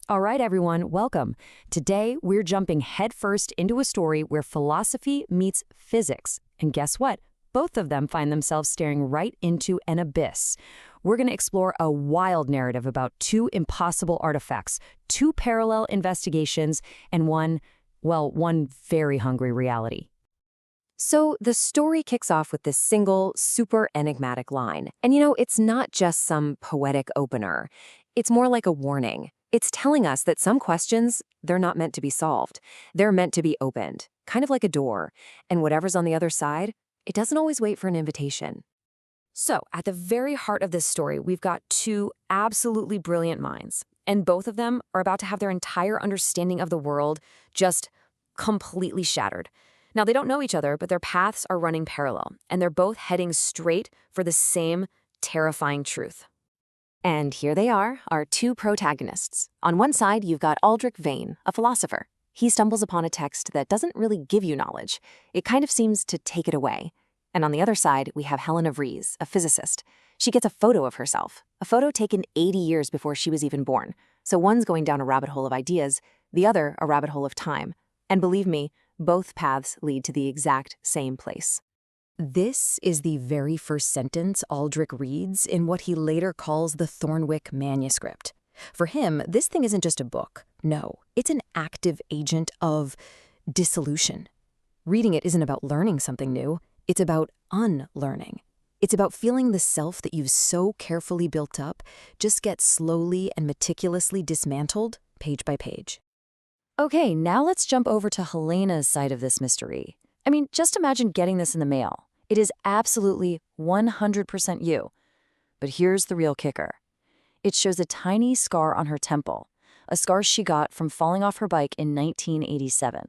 All right, everyone, welcome. Today, we're jumping headfirst into a story where philosophy meets physics. And guess what? Both of them find themselves staring right into an abyss. We're going to explore a wild narrative about two impossible artifacts, two parallel investigations, and one very hungry reality. So the story kicks off with this single, super enigmatic line. And it's not just some poetic opener. It's more like a warning. It's telling us that some questions, they're not meant to be solved. They're meant to be opened, kind of like a door. And whatever's on the other side, it doesn't always wait for an invitation. So, at the very heart of this story, we've got two absolutely brilliant minds. And both of them are about to have their entire understanding of the world just completely shattered. Now, they don't know each other, but their paths are running parallel, and they're both heading straight for the same terrifying truth. And here they are, our two protagonists. On one side, you've got Aldric Vane, a philosopher. He stumbles upon a text that doesn't really give you knowledge. It kind of seems to take it away. And on the other side, we have Helena Vries, a physicist. She gets a photo of herself, a photo taken 80 years before she was even born. So one's going down a rabbit hole of ideas, the other a rabbit hole of time. And believe me, both paths lead to the exact same place. This is the very first sentence Aldric reads in what he later calls the Thornwick manuscript. For him, this thing isn't just a book. No, it's an active agent of dissolution. Reading it isn't about learning something new. It's about unlearning. It's about feeling the self that you've so carefully built up just get slowly and meticulously dismantled, page by page. Okay, now let's jump over to Helena's side of this mystery. I mean, just imagine getting this in the mail. It is absolutely 100% you. But here's the real kicker. It shows a tiny scar on her temple, a scar she got from falling off her bike in 1987.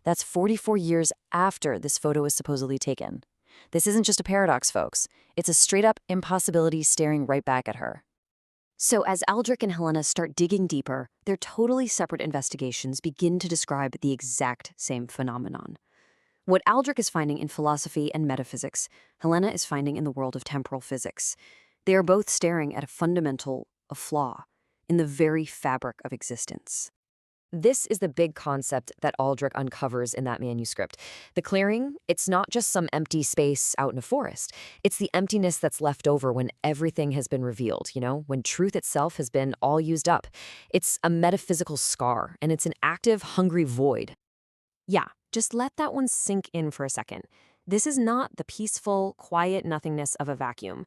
That's 44 years after this photo was supposedly taken. This isn't just a paradox, folks. It's a straight-up impossibility staring right back at her. So as Aldric and Helena start digging deeper, their totally separate investigations begin to describe the exact same phenomenon. What Aldric is finding in philosophy and metaphysics, Helena is finding in the world of temporal physics. They are both staring at a flaw, in the very fabric of existence. This is the big concept that Aldric uncovers in that manuscript. The clearing, it's not just some empty space out in a forest. It's the emptiness that's left over when everything has been revealed, when truth itself has been all used up. It's a metaphysical scar, and it's an active, hungry void. Yeah, just let that one sink in for a second. This is not the peaceful, quiet nothingness of a vacuum.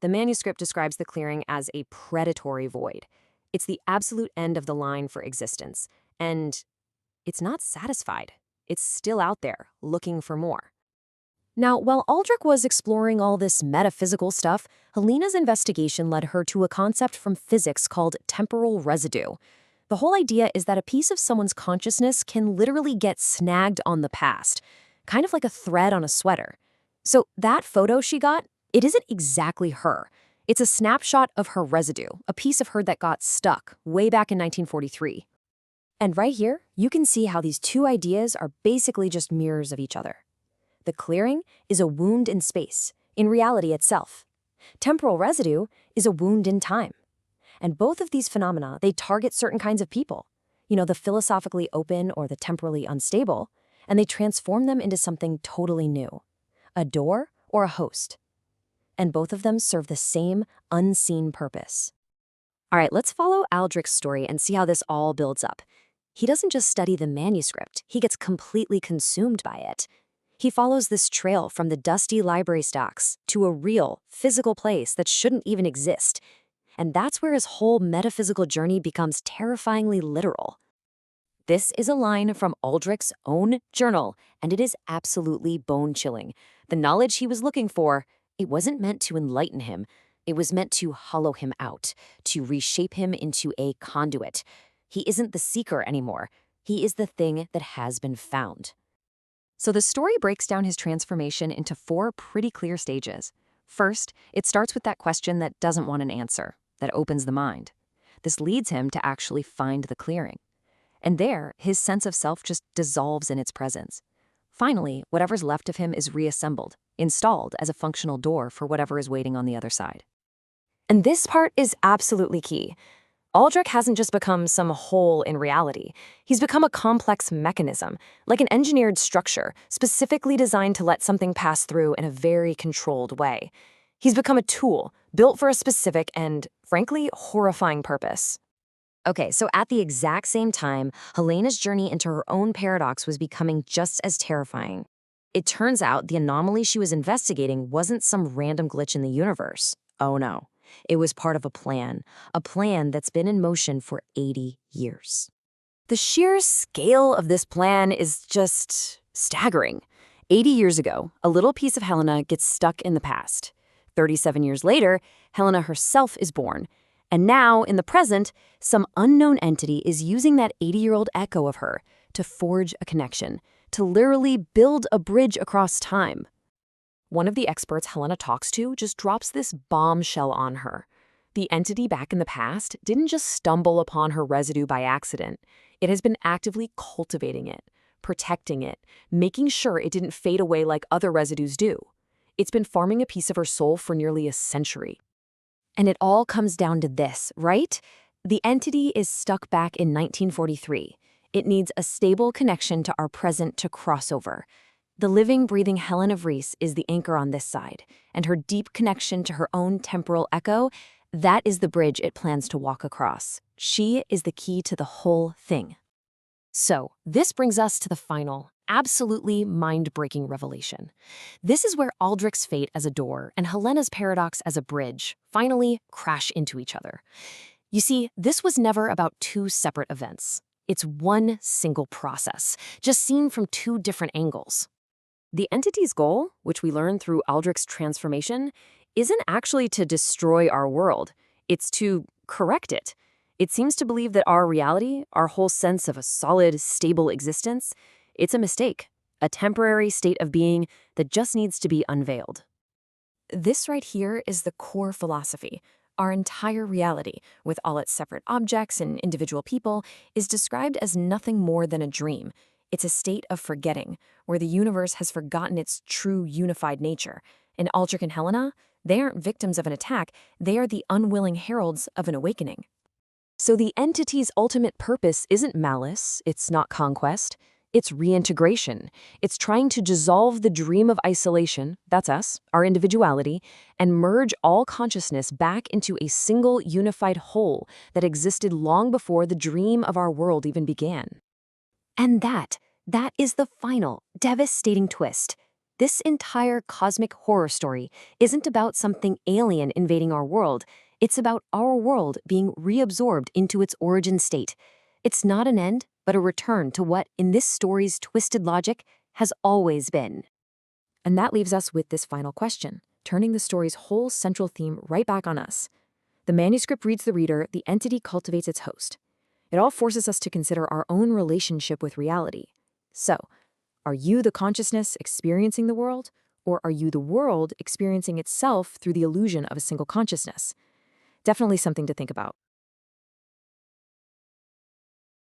The manuscript describes the clearing as a predatory void. It's the absolute end of the line for existence. And it's not satisfied. It's still out there, looking for more. Now, while Aldric was exploring all this metaphysical stuff, Helena's investigation led her to a concept from physics called temporal residue. The whole idea is that a piece of someone's consciousness can literally get snagged on the past, kind of like a thread on a sweater. So that photo she got, it isn't exactly her. It's a snapshot of her residue, a piece of her that got stuck way back in 1943. And right here, you can see how these two ideas are basically just mirrors of each other. The clearing is a wound in space, in reality itself. Temporal residue is a wound in time. And both of these phenomena, they target certain kinds of people, the philosophically open or the temporally unstable, and they transform them into something totally new, a door or a host. And both of them serve the same unseen purpose. All right, let's follow Aldric's story and see how this all builds up. He doesn't just study the manuscript, he gets completely consumed by it. He follows this trail from the dusty library stacks to a real, physical place that shouldn't even exist. And that's where his whole metaphysical journey becomes terrifyingly literal. This is a line from Aldric's own journal, and it is absolutely bone-chilling. The knowledge he was looking for, it wasn't meant to enlighten him. It was meant to hollow him out, to reshape him into a conduit. He isn't the seeker anymore. He is the thing that has been found. So the story breaks down his transformation into 4 pretty clear stages. First, it starts with that question that doesn't want an answer, that opens the mind. This leads him to actually find the clearing. And there, his sense of self just dissolves in its presence. Finally, whatever's left of him is reassembled, installed as a functional door for whatever is waiting on the other side. And this part is absolutely key. Aldrich hasn't just become some hole in reality. He's become a complex mechanism, like an engineered structure, specifically designed to let something pass through in a very controlled way. He's become a tool, built for a specific and, frankly, horrifying purpose. Okay, so at the exact same time, Helena's journey into her own paradox was becoming just as terrifying. It turns out the anomaly she was investigating wasn't some random glitch in the universe. Oh no. It was part of a plan that's been in motion for 80 years. The sheer scale of this plan is just staggering. 80 years ago, a little piece of Helena gets stuck in the past. 37 years later, Helena herself is born. And now, in the present, some unknown entity is using that 80-year-old echo of her to forge a connection, to literally build a bridge across time. One of the experts Helena talks to just drops this bombshell on her. The entity back in the past didn't just stumble upon her residue by accident. It has been actively cultivating it, protecting it, making sure it didn't fade away like other residues do. It's been farming a piece of her soul for nearly a century. And it all comes down to this, right? The entity is stuck back in 1943. It needs a stable connection to our present to cross over. The living, breathing Helena Vries is the anchor on this side, and her deep connection to her own temporal echo, that is the bridge it plans to walk across. She is the key to the whole thing. So, this brings us to the final, absolutely mind-breaking revelation. This is where Aldric's fate as a door and Helena's paradox as a bridge finally crash into each other. You see, this was never about two separate events. It's one single process, just seen from two different angles. The entity's goal, which we learn through Aldric's transformation, isn't actually to destroy our world. It's to correct it. It seems to believe that our reality, our whole sense of a solid, stable existence, it's a mistake, a temporary state of being that just needs to be unveiled. This right here is the core philosophy. Our entire reality, with all its separate objects and individual people, is described as nothing more than a dream. It's a state of forgetting, where the universe has forgotten its true unified nature. And Aldrich and Helena, they aren't victims of an attack, they are the unwilling heralds of an awakening. So the entity's ultimate purpose isn't malice, it's not conquest, it's reintegration. It's trying to dissolve the dream of isolation, that's us, our individuality, and merge all consciousness back into a single unified whole that existed long before the dream of our world even began. And that is the final, devastating twist. This entire cosmic horror story isn't about something alien invading our world. It's about our world being reabsorbed into its origin state. It's not an end, but a return to what, in this story's twisted logic, has always been. And that leaves us with this final question, turning the story's whole central theme right back on us. The manuscript reads the reader, the entity cultivates its host. It all forces us to consider our own relationship with reality. So, are you the consciousness experiencing the world, or are you the world experiencing itself through the illusion of a single consciousness? Definitely something to think about.